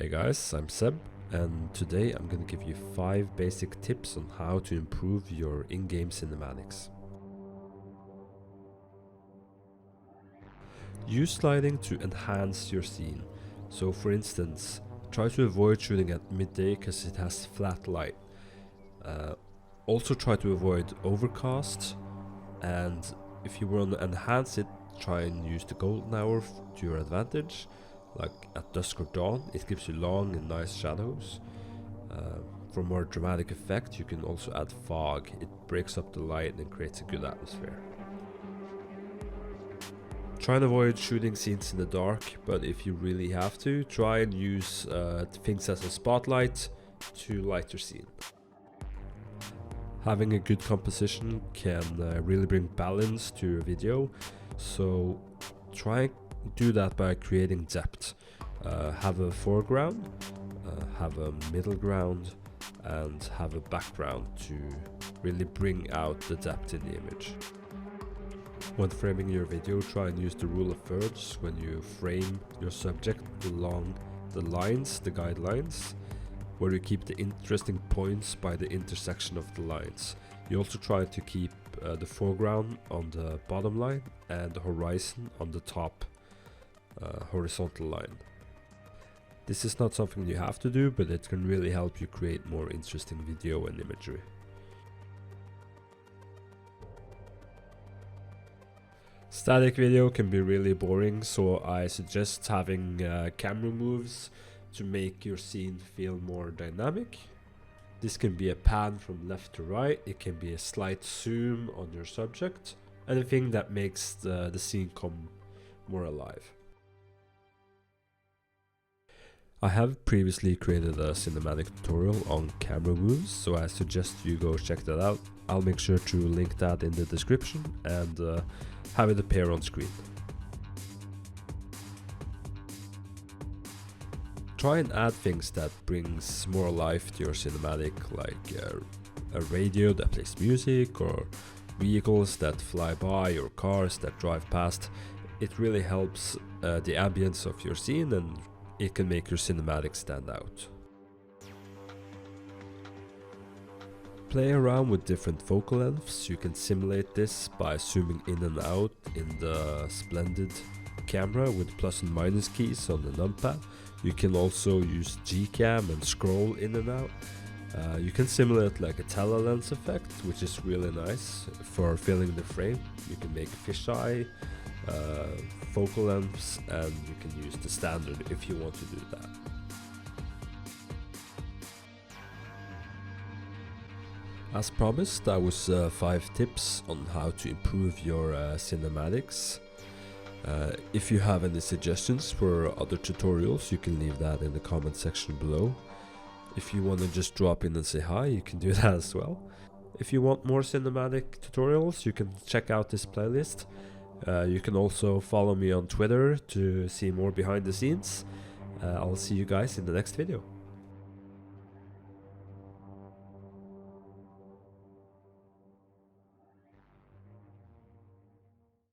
Hey guys, I'm Seb, and today I'm going to give you 5 basic tips on how to improve your in-game cinematics. Use sliding to enhance your scene. So for instance, try to avoid shooting at midday because it has flat light. Also try to avoid overcast, and if you want to enhance it, try and use the golden hour to your advantage. Like at dusk or dawn, it gives you long and nice shadows. For more dramatic effect, you can also add fog. It breaks up the light and creates a good atmosphere. Try and avoid shooting scenes in the dark, but if you really have to, try and use things as a spotlight to light your scene. Having a good composition can really bring balance to your video, so try and do that by creating depth. Have a foreground, have a middle ground, and have a background to really bring out the depth in the image. When framing your video, try and use the rule of thirds when you frame your subject along the lines, the guidelines, where you keep the interesting points by the intersection of the lines. You also try to keep the foreground on the bottom line and the horizon on the top horizontal line. This is not something you have to do, but it can really help you create more interesting video and imagery. Static video can be really boring, so I suggest having camera moves to make your scene feel more dynamic. This can be a pan from left to right, it can be a slight zoom on your subject, anything that makes the scene come more alive. I have previously created a cinematic tutorial on camera moves, so I suggest you go check that out. I'll make sure to link that in the description and have it appear on screen. Try and add things that brings more life to your cinematic, like a radio that plays music, or vehicles that fly by, or cars that drive past. It really helps the ambience of your scene, and it can make your cinematic stand out. Play around with different focal lengths. You can simulate this by zooming in and out in the Splendid camera with plus and minus keys on the numpad. You can also use Gcam and scroll in and out. You can simulate like a tele-lens effect, which is really nice for filling the frame. You can make fisheye focal lengths, and you can use the standard if you want to do that. As promised, that was 5 tips on how to improve your cinematics. If you have any suggestions for other tutorials, you can leave that in the comment section below. If you want to just drop in and say hi, you can do that as well. If you want more cinematic tutorials, you can check out this playlist. You can also follow me on Twitter to see more behind the scenes. I'll see you guys in the next video.